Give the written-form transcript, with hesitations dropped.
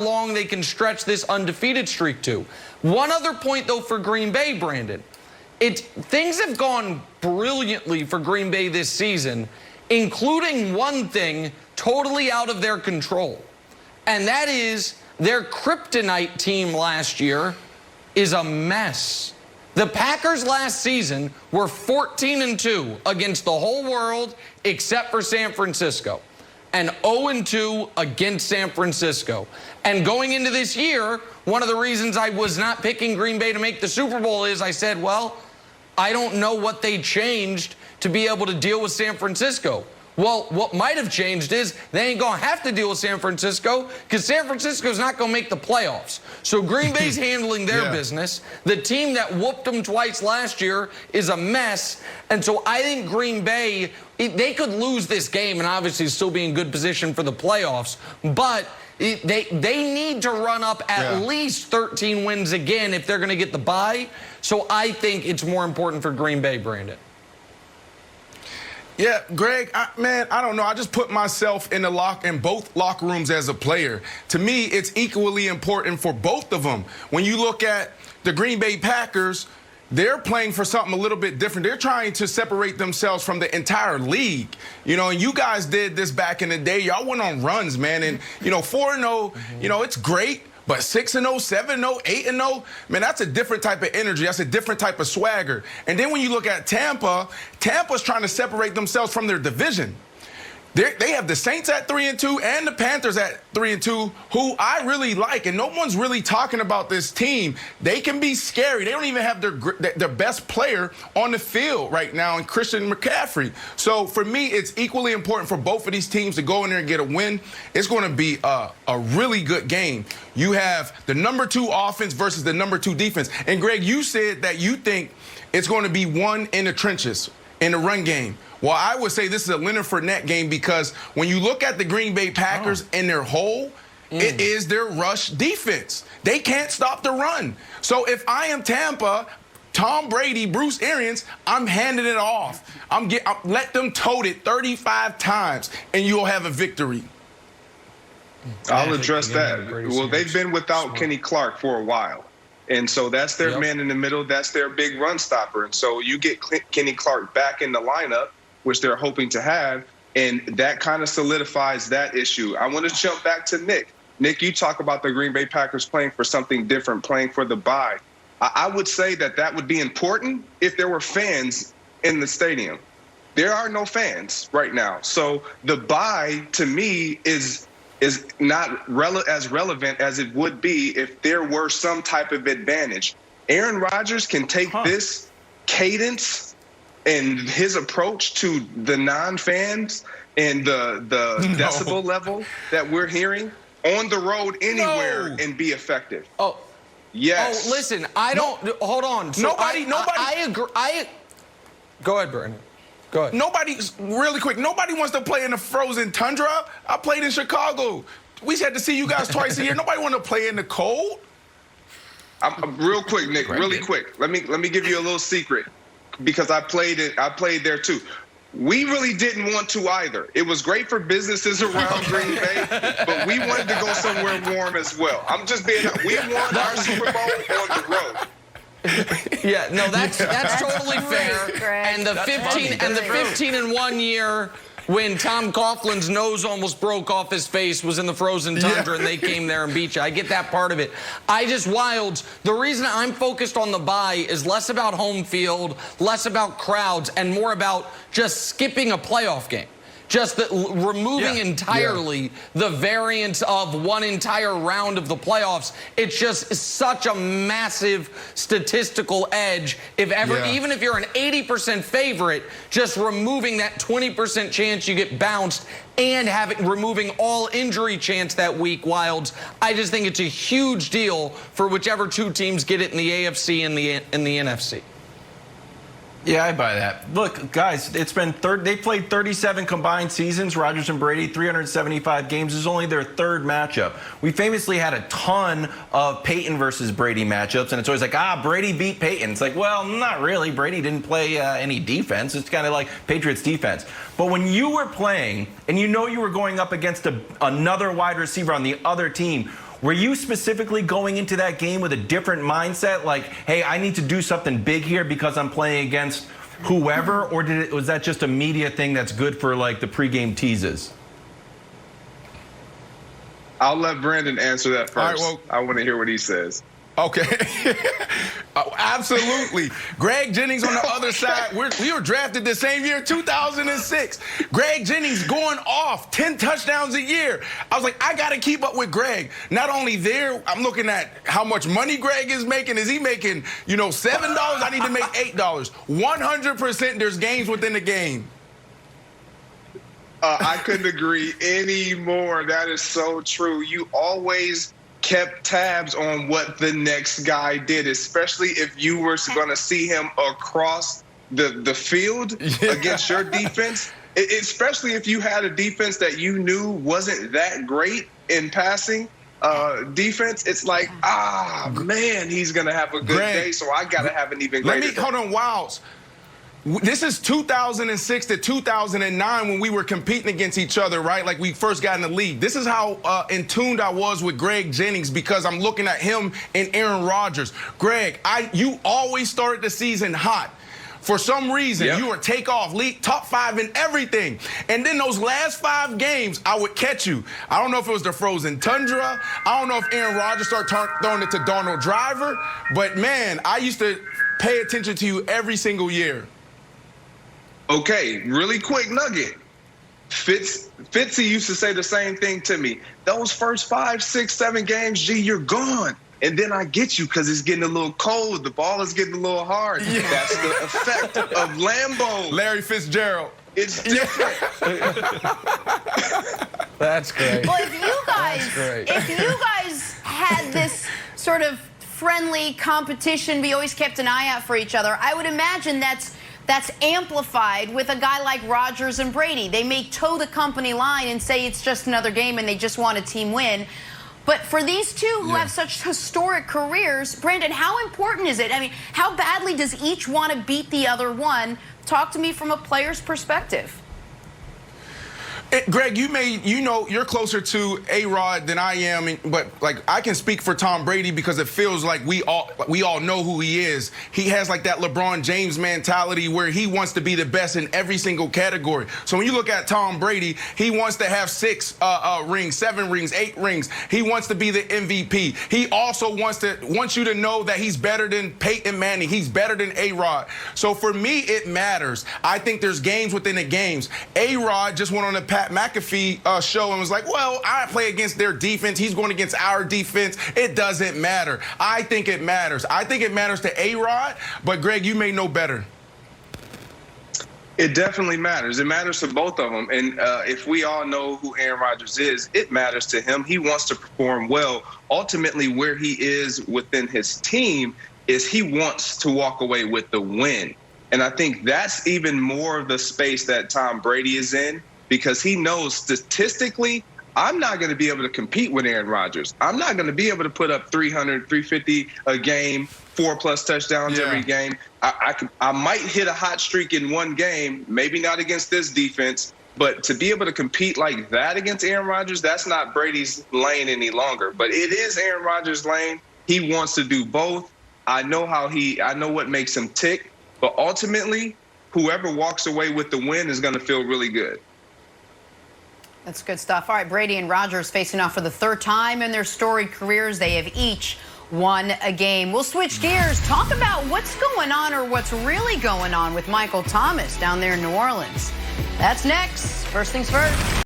long they can stretch this undefeated streak to. One other point, though, for Green Bay, Brandon. Things have gone brilliantly for Green Bay this season, including one thing totally out of their control, and that is their kryptonite team last year is a mess. The Packers last season were 14-2 against the whole world except for San Francisco, and 0-2 against San Francisco. And going into this year, one of the reasons I was not picking Green Bay to make the Super Bowl is I said, well, I don't know what they changed to be able to deal with San Francisco. Well, what might have changed is they ain't going to have to deal with San Francisco because San Francisco's not going to make the playoffs. So Green Bay's handling their business. The team that whooped them twice last year is a mess. And so I think Green Bay, they could lose this game and obviously still be in good position for the playoffs. But they need to run up at least 13 wins again if they're going to get the bye. So I think it's more important for Green Bay, Brandon. Yeah, Greg, man, I don't know. I just put myself in both locker rooms as a player. To me, it's equally important for both of them. When you look at the Green Bay Packers, they're playing for something a little bit different. They're trying to separate themselves from the entire league. You know, and you guys did this back in the day. Y'all went on runs, man. And, 4-0, it's great. But 6-0, 7-0, 8-0, man, that's a different type of energy. That's a different type of swagger. And then when you look at Tampa's trying to separate themselves from their division. They have the Saints at 3-2 and the Panthers at 3-2, who I really like, and no one's really talking about this team. They can be scary. They don't even have their best player on the field right now in Christian McCaffrey. So for me, it's equally important for both of these teams to go in there and get a win. It's going to be a really good game. You have the number 2 offense versus the number 2 defense. And Greg, you said that you think it's going to be one in the trenches in the run game. Well, I would say this is a Leonard Fournette game because when you look at the Green Bay Packers in their whole, it is their rush defense. They can't stop the run. So if I am Tampa, Tom Brady, Bruce Arians, I'm handing it off. Let them tote it 35 times, and you'll have a victory. I'll address that. Well, they've been without Kenny Clark for a while. And so that's their man in the middle. That's their big run stopper. And so you get Kenny Clark back in the lineup, which they're hoping to have, and that kind of solidifies that issue. I want to jump back to Nick. Nick, you talk about the Green Bay Packers playing for something different, playing for the bye. I would say that would be important if there were fans in the stadium. There are no fans right now. So the bye, to me, is not as relevant as it would be if there were some type of advantage. Aaron Rodgers can take this cadence and his approach to the non-fans and the decibel level that we're hearing on the road anywhere and be effective. Oh, yes. Oh, listen, I don't. Hold on. So nobody. I agree. Go ahead, Brandon. Go ahead. Really quick, nobody wants to play in the frozen tundra. I played in Chicago. We had to see you guys twice a year. Nobody want to play in the cold. Real quick, Nick. Really quick. Let me give you a little secret. Because I played there too. We really didn't want to either. It was great for businesses around Green Bay, but we wanted to go somewhere warm as well. I'm just being, we won our Super Bowl on the road. Yeah, no, that's totally fair. And the 15-1 year when Tom Coughlin's nose almost broke off his face was in the frozen tundra and they came there and beat you. I get that part of it. The reason I'm focused on the bye is less about home field, less about crowds, and more about just skipping a playoff game. Just removing entirely the variance of one entire round of the playoffs. It's just such a massive statistical edge. Even if you're an 80% favorite, just removing that 20% chance you get bounced and removing all injury chance that week, Wilds, I just think it's a huge deal for whichever 2 teams get it in the AFC and the NFC. Yeah, I buy that. Look, guys, it's been they played 37 combined seasons, Rodgers and Brady, 375 games. This is only their 3rd matchup. We famously had a ton of Peyton versus Brady matchups, and it's always like, Brady beat Peyton. It's like, well, not really. Brady didn't play any defense. It's kind of like Patriots defense. But when you were playing, and you were going up against another wide receiver on the other team, Were you specifically going into that game with a different mindset? Like, hey, I need to do something big here because I'm playing against whoever? Or was that just a media thing that's good for, like, the pregame teases? I'll let Brandon answer that first. All right, well, I want to hear what he says. Okay. Absolutely. Greg Jennings on the other side. We were drafted the same year, 2006. Greg Jennings going off 10 touchdowns a year. I was like, I got to keep up with Greg. Not only there, I'm looking at how much money Greg is making. Is he making, $7? I need to make $8. 100% there's games within the game. I couldn't agree any more. That is so true. You always kept tabs on what the next guy did, especially if you were going to see him across the field against your defense, especially if you had a defense that you knew wasn't that great in passing defense. It's like, man, he's going to have a good day, so I got to have an even greater day. Hold on, Wilds. This is 2006 to 2009 when we were competing against each other, right? Like we first got in the league. This is how in tuned I was with Greg Jennings because I'm looking at him and Aaron Rodgers. Greg, you always started the season hot. For some reason, you were takeoff, league, top 5 in everything. And then those last 5 games, I would catch you. I don't know if it was the frozen tundra. I don't know if Aaron Rodgers started throwing it to Donald Driver. But, man, I used to pay attention to you every single year. Okay, really quick nugget. Fitzy used to say the same thing to me. Those first 5, 6, 7 games, you're gone. And then I get you because it's getting a little cold. The ball is getting a little hard. Yeah. That's the effect of Lambeau. Larry Fitzgerald. It's different. That's great. Well, if you guys had this sort of friendly competition, we always kept an eye out for each other, I would imagine that's amplified with a guy like Rodgers and Brady. They may toe the company line and say it's just another game and they just want a team win. But for these two who have such historic careers, Brandon, how important is it? I mean, how badly does each want to beat the other one? Talk to me from a player's perspective. Greg, you're closer to A-Rod than I am, but like I can speak for Tom Brady because it feels like we all know who he is. He has like that LeBron James mentality where he wants to be the best in every single category. So when you look at Tom Brady, he wants to have 6 rings, 7 rings, 8 rings. He wants to be the MVP. He also wants you to know that he's better than Peyton Manning. He's better than A-Rod. So for me, it matters. I think there's games within the games. A-Rod just went on the Pat McAfee show and was like, well, I play against their defense. He's going against our defense. It doesn't matter. I think it matters. I think it matters to A-Rod, but Greg, you may know better. It definitely matters. It matters to both of them. And if we all know who Aaron Rodgers is, it matters to him. He wants to perform well. Ultimately, where he is within his team is he wants to walk away with the win. And I think that's even more of the space that Tom Brady is in, because he knows statistically, I'm not going to be able to compete with Aaron Rodgers. I'm not going to be able to put up 300, 350 a game, 4+ touchdowns every game. I might hit a hot streak in one game, maybe not against this defense, but to be able to compete like that against Aaron Rodgers, that's not Brady's lane any longer. But it is Aaron Rodgers' lane. He wants to do both. I know what makes him tick, but ultimately, whoever walks away with the win is going to feel really good. That's good stuff. All right, Brady and Rodgers facing off for the 3rd time in their storied careers. They have each won a game. We'll switch gears, talk about what's going on or what's really going on with Michael Thomas down there in New Orleans. That's next. First things first.